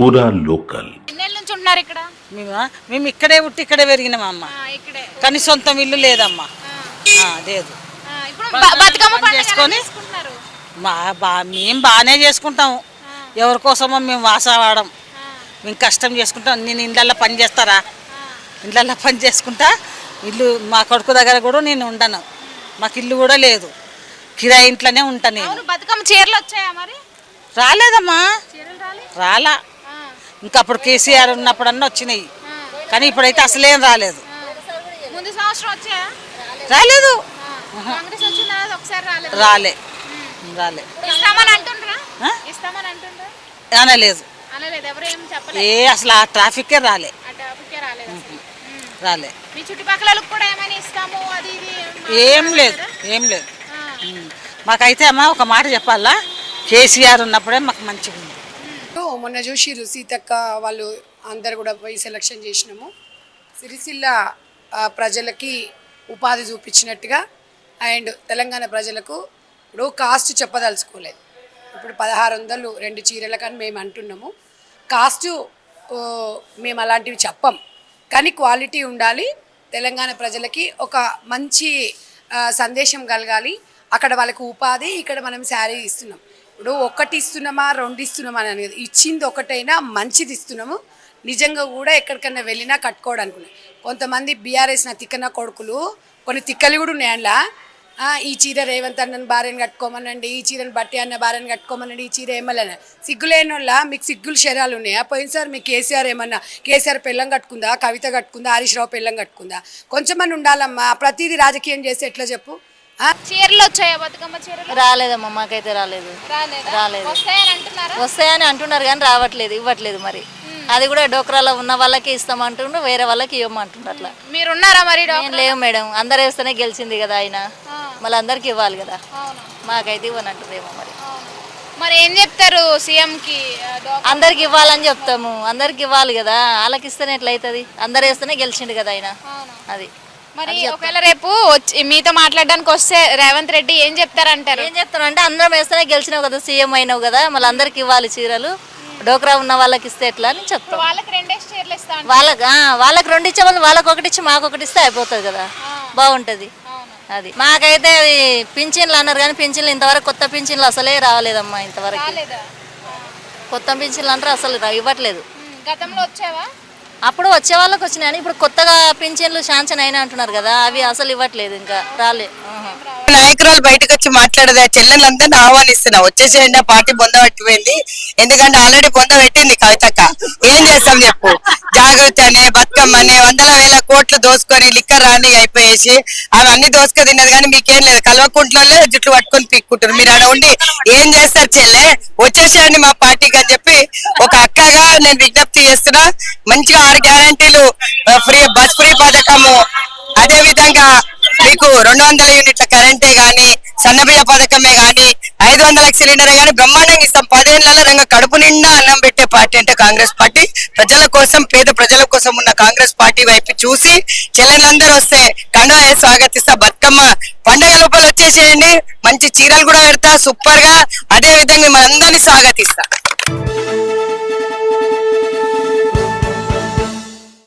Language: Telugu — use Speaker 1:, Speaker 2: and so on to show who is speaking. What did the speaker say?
Speaker 1: పూరా లోకల్.
Speaker 2: ఎన్నేళ్ళ నుంచి ఉంటున్నారు ఇక్కడ?
Speaker 3: మేము ఇక్కడే పుట్టి ఇక్కడే పెరిగినాం అమ్మ.
Speaker 2: ఇక్కడే.
Speaker 3: కానీ సొంతం ఇల్లు లేదమ్మా. లేదు.
Speaker 2: ఇప్పుడు బతుకమ్మ పండుగ
Speaker 3: చేసుకొని
Speaker 2: చేసుకుంటున్నారు.
Speaker 3: మేము బాగానే చేసుకుంటాము. ఎవరి కోసమో మేము వాసవాడం. మేము కష్టం చేసుకుంటాం. నేను ఇండ్లల్లో పని చేస్తారా, ఇండ్లల్లో పని చేసుకుంటా. ఇల్లు మా కొడుకు దగ్గర కూడా నేను ఉండను. మాకు ఇల్లు కూడా లేదు, కిరాయి ఇంట్లోనే ఉంటాను నేను.
Speaker 2: అవును, బతుకమ్మ చీరలు వచ్చాయా మరి?
Speaker 3: రాలేదమ్మా,
Speaker 2: చీరలు రాలే.
Speaker 3: రాలా. ఇంకా అప్పుడు కేసీఆర్ ఉన్నప్పుడన్నా వచ్చినాయి, కానీ ఇప్పుడైతే అసలేం రాలేదు.
Speaker 2: ముందు సంవత్సరం వచ్చాయా?
Speaker 3: రాలేదు.
Speaker 2: కాంగ్రెస్ వచ్చిన తర్వాత ఒకసారి రాలేదు.
Speaker 3: రాలే రాలే.
Speaker 2: ఇస్తామని అంటుండ్రా? ఇస్తామని అంటుండ్రా?
Speaker 3: అనలేదు.
Speaker 2: అనలేదు, ఎవరు ఏం చెప్పలేదు.
Speaker 3: అసలు ఆ ట్రాఫిక్కే రాలే.
Speaker 2: ఆ టాపిక్కే రాలేదు అసలు.
Speaker 3: రాలే.
Speaker 2: మీ చుట్టుపక్కల కూడా ఏమైనా ఇస్తాము అది ఇది
Speaker 3: ఏం లేదు, ఏం లేదు. మాకైతే అమ్మ ఒక మాట చెప్పాలా, కేసీఆర్ ఉన్నప్పుడే మాకు మంచిగా ఉంది.
Speaker 4: మొన్న చూసిర్రు సీతక్క వాళ్ళు అందరు కూడా పోయి సెలక్షన్ చేసినాము. సిరిసిల్ల ప్రజలకి ఉపాధి చూపించినట్టుగా అండ్ తెలంగాణ ప్రజలకు ఇప్పుడు కాస్ట్ చెప్పదలుచుకోలేదు. ఇప్పుడు 1600 2 చీరల కానీ మేము అంటున్నాము. కాస్ట్ మేము అలాంటివి చెప్పం, కానీ క్వాలిటీ ఉండాలి. తెలంగాణ ప్రజలకి ఒక మంచి సందేశం కలగాలి. అక్కడ వాళ్ళకు ఉపాధి, ఇక్కడ మనం శారీ ఇస్తున్నాం. ఇప్పుడు ఒకటి ఇస్తున్నామా 2 ఇస్తున్నామా అనేది, ఇచ్చింది ఒకటైనా మంచిది ఇస్తున్నాము. నిజంగా కూడా ఎక్కడికన్నా వెళ్ళినా కట్టుకోవడానికి. కొంతమంది బీఆర్ఎస్ తిక్కన కొడుకులు, కొన్ని తిక్కలు కూడా ఉన్నాయి అందులో. ఈ చీర రేవంత్ అన్నని భార్యను కట్టుకోమనండి, ఈ చీరను బట్టి అన్న భార్యను కట్టుకోమనండి, ఈ చీర ఏమన్నా సిగ్గులేని వాళ్ళ మీకు సిగ్గులు శరాలు ఉన్నాయా? పోయినసారి మీకు కేసీఆర్ ఏమన్నా కేసీఆర్ పెళ్ళం కట్టుకుందా, కవిత కట్టుకుందా, హరీష్ రావు పెళ్ళం కట్టుకుందా? కొంచెమని ఉండాలమ్మా. ప్రతిదీ రాజకీయం చేస్తే ఎట్లా చెప్పు?
Speaker 2: చీరలు వచ్చాయా? బతుకమ్మ చీరలు
Speaker 5: రాలేదమ్మా, మాకైతే రాలేదు. రాలేదు. వస్తాయని అంటున్నారు కానీ రావట్లేదు, ఇవ్వట్లేదు. మరి అది కూడా డోక్రాలో ఉన్న వాళ్ళకి ఇస్తామంటుండ్రు, వేరే వాళ్ళకి ఇవ్వమంటుండ్రు. అట్లా
Speaker 2: మీరున్నారా మరి?
Speaker 5: లేవు మేడం, అందరు వేస్తేనే గెలిచింది కదా ఆయన, మళ్ళీ అందరికి ఇవ్వాలి కదా. మాకైతే ఇవ్వనంటున్నారేమో మరి.
Speaker 2: మరి ఏం చెప్తారు సీఎం కి?
Speaker 5: అందరికి ఇవ్వాలని చెప్తాము, అందరికి ఇవ్వాలి కదా. వాళ్ళకి ఇస్తేనే ఎట్లయితుంది? అందరు వేస్తేనే గెలిచిండు కదా ఆయన. అది
Speaker 2: మరి ఒకవేళ రేపు మీతో మాట్లాడడానికి వస్తే రేవంత్ రెడ్డి ఏం చెప్తారంటారు?
Speaker 5: ఏం చెప్తారంటే అందరం వేస్తేనే గెలిచినావు కదా, సీఎం అయినావు కదా, మళ్ళీ అందరికి ఇవ్వాలి చీరలు. డోక్రా ఉన్న వాళ్ళకి ఇస్తే ఎట్లా అని చెప్తాం.
Speaker 2: వాళ్ళకి 2 చీరలు ఇస్తాను.
Speaker 5: వాళ్ళకి 2 ఇచ్చే వాళ్ళు వాళ్ళకి 1 ఇచ్చి మాకు 1 ఇస్తే అయిపోతుంది కదా, బాగుంటుంది. అది మాకైతే అది పింఛన్లు అన్నారు కానీ పింఛన్లు ఇంతవరకు కొత్త పింఛన్లు అసలే రాలేదమ్మా. ఇంతవరకు కొత్త పింఛన్లు అంటారు అసలు ఇవ్వట్లేదు.
Speaker 2: గతంలో వచ్చావా?
Speaker 5: అప్పుడు వచ్చే వాళ్ళకి వచ్చినాయని ఇప్పుడు కొత్తగా పింఛన్లు శాంక్షన్ అయినా అంటున్నారు కదా, అవి అసలు ఇవ్వట్లేదు, ఇంకా రాలే.
Speaker 6: నాయకురాలు బయటకు వచ్చి మాట్లాడదా, చెల్లెలందరినీ ఆహ్వానిస్తున్నా, వచ్చేసేయండి. ఆ పార్టీ బొంద పెట్టిపోయింది, ఎందుకంటే ఆల్రెడీ బొంద పెట్టింది కవితక్క. ఏం చేస్తాం చెప్పు? జాగృతి అనే బతుకమ్మ అనే 100,000 కోట్లు దోసుకొని లిక్కర్ రాని అయిపోయేసి అవన్నీ దోసుక తిన్నది. కానీ మీకేం లేదు, కల్వకుంట్లలో జుట్లు పట్టుకొని పీక్కుంటారు. మీరు ఆడ ఉండి ఏం చేస్తారు? చెల్లె వచ్చేసేయండి మా పార్టీకి అని చెప్పి ఒక అక్కగా నేను విజ్ఞప్తి చేస్తున్నా. మంచిగా 6 గ్యారంటీలు, బస్ ఫ్రీ పథకము, అదే విధంగా మీకు 200 యూనిట్ల కరెంటే గాని, సన్నబియ్య పథకమే గాని, 500 సిలిండర్ గాని బ్రహ్మాండంగా ఇస్తాం. 10 ఏళ్లలో రంగ కడుపు నిండా అన్నం పెట్టే పార్టీ అంటే కాంగ్రెస్ పార్టీ. ప్రజల కోసం, పేద ప్రజల కోసం ఉన్న కాంగ్రెస్ పార్టీ వైపు చూసి చెల్లెలందరూ వస్తే కండువా స్వాగతిస్తా. బతుకమ్మ పండుగ లోపల వచ్చేసేయండి, మంచి చీరలు కూడా పెడతా సూపర్ గా. అదే విధంగా మనందరినీ స్వాగతిస్తా.